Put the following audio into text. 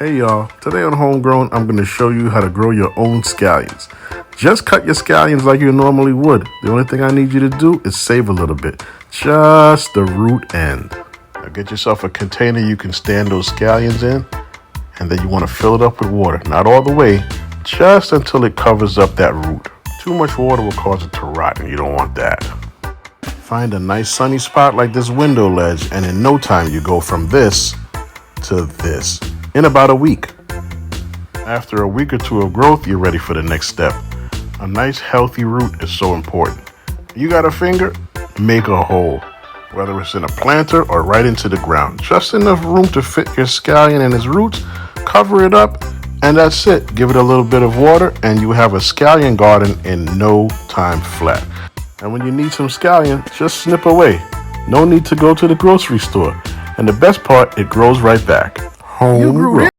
Hey y'all, today on Homegrown, I'm going to show you how to grow your own scallions. Just cut your scallions like you normally would. The only thing I need you to do is save a little bit, just the root end. Now get yourself a container you can stand those scallions in, and then you want to fill it up with water. Not all the way, just until it covers up that root. Too much water will cause it to rot, and you don't want that. Find a nice sunny spot like this window ledge, and in no time you go from this to this. In about a week. After a week or two of growth, you're ready for the next step. A nice healthy root is so important. You got a finger? Make a hole. Whether it's in a planter or right into the ground. Just enough room to fit your scallion and its roots. Cover it up, and that's it. Give it a little bit of water, and you have a scallion garden in no time flat. And when you need some scallion, just snip away. No need to go to the grocery store. And the best part, it grows right back. Homegrown.